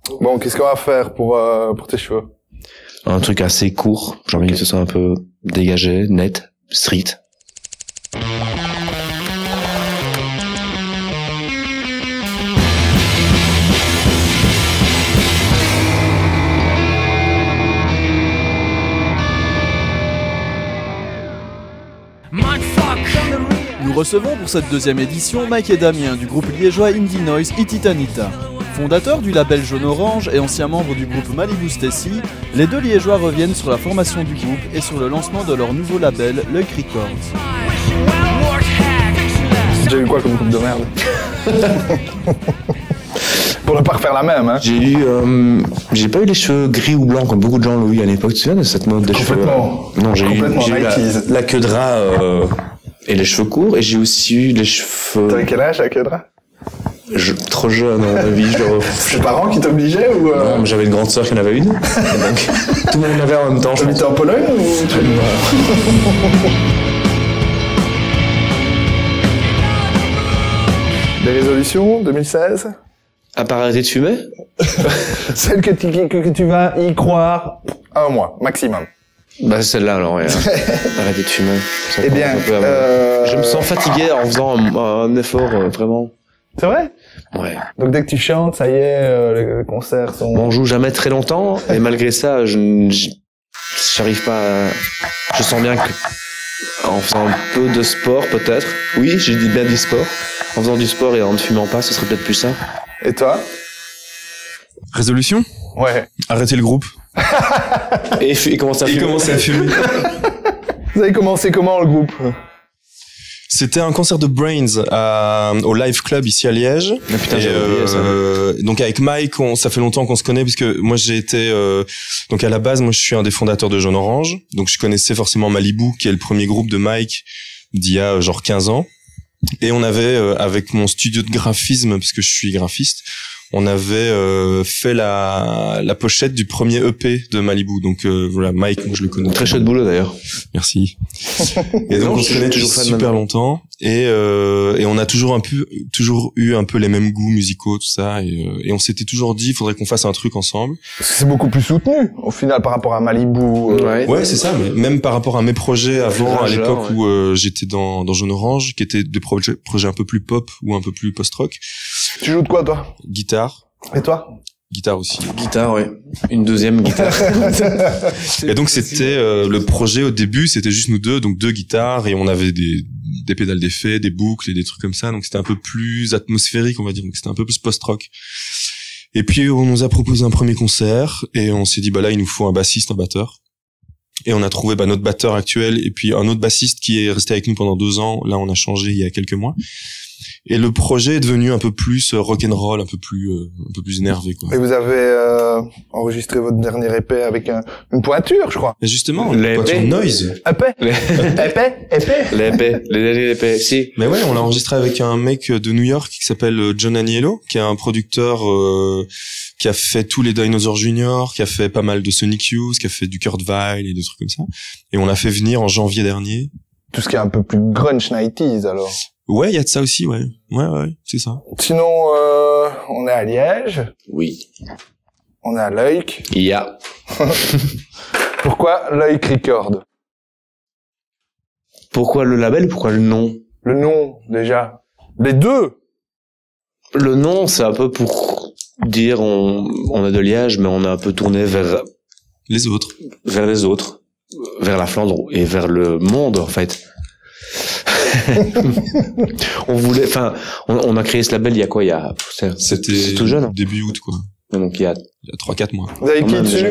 Bon, qu'est-ce qu'on va faire pour tes cheveux? Un truc assez court, j'ai envie que ce soit un peu dégagé, net, street. Nous recevons pour cette deuxième édition Mike et Damien du groupe liégeois Indie Noise Ititanita. Fondateurs du label Jaune Orange et anciens membres du groupe Malibu Stacy, les deux liégeois reviennent sur la formation du groupe et sur le lancement de leur nouveau label, Leuk Records. J'ai eu quoi comme coupe de merde? Pour ne pas refaire la même, hein. J'ai pas eu les cheveux gris ou blancs comme beaucoup de gens l'ont eu à l'époque. Tu te souviens de cette mode des cheveux? Non, j'ai eu la queue de rat et les cheveux courts, et j'ai aussi eu les cheveux... T'avais quel âge, la queue de rat? Trop jeune, à mon avis. Tes parents qui t'obligeaient ou Non, mais j'avais une grande sœur qui en avait une. Donc, tout le monde l'avait en même temps. T'habitais en Pologne ou... Des résolutions 2016? À part arrêter de fumer? Celle que tu vas y croire un mois, maximum. Bah, celle-là, alors, ouais. Arrêter de fumer. Eh bien, je me sens fatigué en faisant un effort, vraiment. C'est vrai? Ouais. Donc dès que tu chantes, ça y est, les concerts sont... On joue jamais très longtemps, et malgré ça, j'arrive pas à... Je sens bien que, en faisant un peu de sport, peut-être. Oui, j'ai dit bien du sport. En faisant du sport et en ne fumant pas, ce serait peut-être plus ça. Et toi? Résolution? Ouais. Arrêter le groupe. Et commencer à fumer. Vous avez commencé comment, le groupe? C'était un concert de Brains au Live Club ici à Liège. Ah, putain, j'ai oublié ça. Donc avec Mike, ça fait longtemps qu'on se connaît puisque moi j'ai été donc à la base moi je suis un des fondateurs de Jaune Orange. Donc je connaissais forcément Malibu qui est le premier groupe de Mike d'il y a genre 15 ans. Et on avait avec mon studio de graphisme parce que je suis graphiste, on avait fait la pochette du premier EP de Malibu. Donc voilà, Mike, moi je le connais. Très chouette boulot d'ailleurs. Merci. Et donc on se connaît depuis super longtemps et on a toujours eu un peu les mêmes goûts musicaux, tout ça, et on s'était toujours dit il faudrait qu'on fasse un truc ensemble. Parce que c'est beaucoup plus soutenu au final par rapport à Malibu. Ouais, c'est ça, mais même par rapport à mes projets avant, à l'époque où j'étais dans Jaune Orange, qui étaient des projets un peu plus pop ou un peu plus post-rock. Tu joues de quoi, toi? Guitare. Et toi? Guitare aussi. Guitare, ouais. Une deuxième guitare. Et donc c'était le projet au début, c'était juste nous deux, donc deux guitares, et on avait des pédales d'effet, des boucles et des trucs comme ça, donc c'était un peu plus atmosphérique, on va dire, donc c'était un peu plus post-rock. Et puis on nous a proposé un premier concert et on s'est dit bah là il nous faut un bassiste, un batteur. Et on a trouvé notre batteur actuel et puis un autre bassiste qui est resté avec nous pendant 2 ans. Là on a changé il y a quelques mois. Et le projet est devenu un peu plus rock'n'roll, un peu plus énervé, quoi. Et vous avez enregistré votre dernier EP avec une pointure, je crois. Et justement, les pointure noise. Épais. Les épais, si. Mais ouais, on l'a enregistré avec un mec de New York qui s'appelle John Aniello, qui est un producteur qui a fait tous les Dinosaurs Junior, qui a fait pas mal de Sonic Youth, qui a fait du Kurt Weill et des trucs comme ça. Et on l'a fait venir en janvier dernier. Tout ce qui est un peu plus grunge 90s, alors. Ouais, il y a de ça aussi, ouais. Ouais, c'est ça. Sinon, on est à Liège. Oui. On est à Leuk. Il y a. Pourquoi Leuk Records? Pourquoi le label? Pourquoi le nom? Le nom, déjà. Les deux. Le nom, c'est un peu pour dire on est de Liège, mais on a un peu tourné vers les autres. Vers les autres. Vers la Flandre et vers le monde, en fait. On a créé ce label il y a quoi? C'était tout jeune. Début août, quoi. Donc il y a 3-4 mois. Vous avez qui dessus?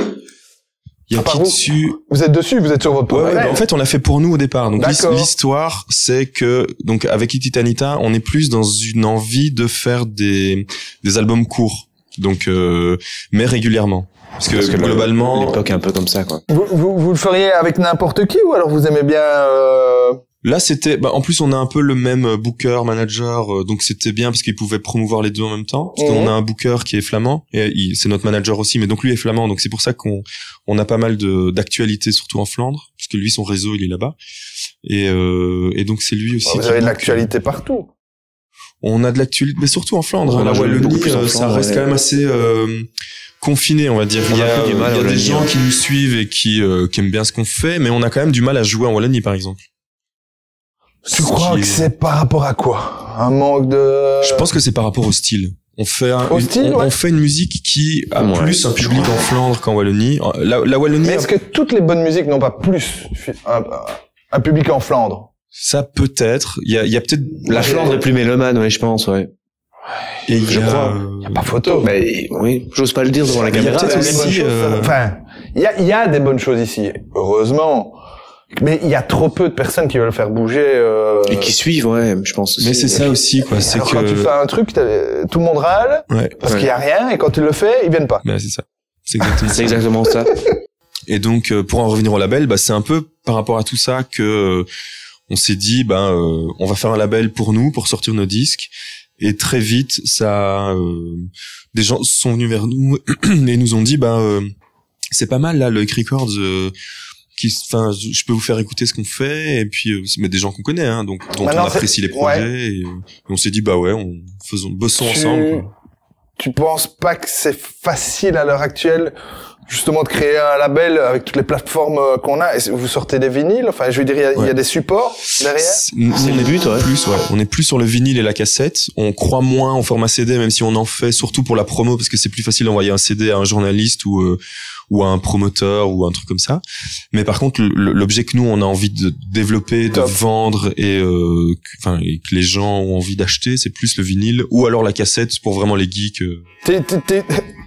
Il y a qui dessus? Vous êtes dessus, vous êtes sur votre projet. Ouais, en fait, on l'a fait pour nous au départ. Donc l'histoire, c'est que donc avec Ititanita, on est plus dans une envie de faire des albums courts. Donc mais régulièrement. Parce que globalement, l'époque est un peu comme ça, quoi. Vous le feriez avec n'importe qui ou alors vous aimez bien Là, c'était, en plus, on a un peu le même booker, manager, donc c'était bien parce qu'il pouvait promouvoir les deux en même temps. Parce qu'on a un booker qui est flamand, et c'est notre manager aussi, mais donc lui est flamand, donc c'est pour ça qu'on a pas mal d'actualités, surtout en Flandre, parce que lui, son réseau, il est là-bas. Et donc c'est lui aussi. Vous avez de l'actualité partout. On a de l'actualité, mais surtout en Flandre. La Wallonie, ça reste quand même assez, confiné, on va dire. Il y a des gens qui nous suivent et qui aiment bien ce qu'on fait, mais on a quand même du mal à jouer en Wallonie, par exemple. Tu crois que c'est par rapport à quoi? Un manque de... Je pense que c'est par rapport au style. On fait on fait une musique qui a plus un public en Flandre qu'en Wallonie. La Wallonie. Mais est-ce que toutes les bonnes musiques n'ont pas plus un public en Flandre? Ça peut-être. Il y a peut-être. La Flandre est plus mélomane, ouais, je pense, ouais. Et je crois. Il y a pas photo. Mais oui, j'ose pas le dire devant la caméra. Il y a peut-être aussi. Enfin, il y a des bonnes choses ici, heureusement. Mais il y a trop peu de personnes qui veulent faire bouger. Et qui suivent, ouais, je pense aussi. Mais c'est ça aussi, quoi. C'est que quand tu fais un truc, tout le monde râle parce qu'il y a rien, et quand tu le fais, ils viennent pas. Mais c'est ça. C'est exactement ça. Et donc, pour en revenir au label, c'est un peu par rapport à tout ça que on s'est dit, on va faire un label pour nous, pour sortir nos disques. Et très vite, des gens sont venus vers nous et nous ont dit, c'est pas mal là, le Hic Records. Je peux vous faire écouter ce qu'on fait, et puis mais des gens qu'on connaît, hein, donc dont on apprécie les projets, et on s'est dit bossons ensemble, quoi. Tu penses pas que c'est facile à l'heure actuelle justement de créer un label avec toutes les plateformes qu'on a? Vous sortez des vinyles, enfin je veux dire il y a des supports derrière. C'est le but, on est plus sur le vinyle et la cassette. On croit moins au format CD, même si on en fait surtout pour la promo, parce que c'est plus facile d'envoyer un CD à un journaliste ou à un promoteur ou un truc comme ça. Mais par contre, l'objet que nous on a envie de développer, de vendre et que les gens ont envie d'acheter, c'est plus le vinyle ou alors la cassette pour vraiment les geeks.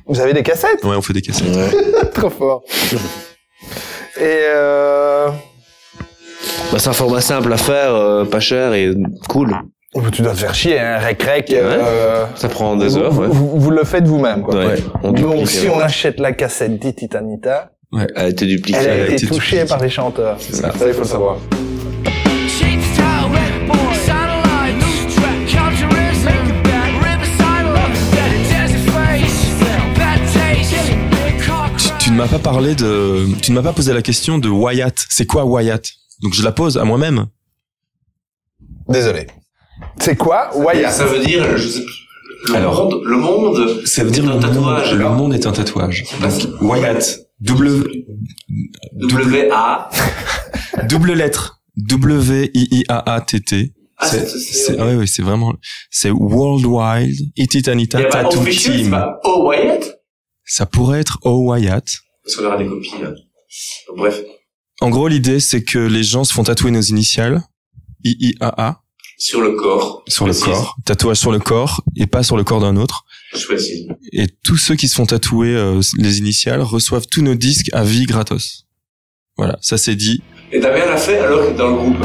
Vous avez des cassettes? Ouais, on fait des cassettes. Ouais. Trop fort. Et c'est un format simple à faire, pas cher et cool. Tu dois te faire chier, hein, rec. Ça prend des heures, Vous le faites vous-même, quoi. Ouais. Donc, si on achète la cassette d'Ititanita, elle a été dupliquée. Elle a été touchée par les chanteurs. C'est ça, il faut le savoir. Tu ne m'as pas posé la question de Wyatt. C'est quoi Wyatt? Donc je la pose à moi-même. Désolé. C'est quoi Wyatt? Ça veut dire, je sais plus. Le monde. Ça veut dire le tatouage. Le monde est un tatouage. Donc Wyatt. W-A. Double lettre. W-I-I-A-A-T-T. Oui, c'est vraiment, c'est Worldwide Ititanita Tattoo Team. C'est pas O Wyatt? Ça pourrait être O Wyatt. Parce qu'on aura des copies, là. Donc, bref. En gros, l'idée, c'est que les gens se font tatouer nos initiales. I-I-A-A. Sur le corps. Sur le corps. Tatouage sur le corps et pas sur le corps d'un autre. Je précise. Et tous ceux qui se font tatouer les initiales reçoivent tous nos disques à vie gratos. Voilà, ça c'est dit. Et ta mère l'a fait alors que dans le groupe.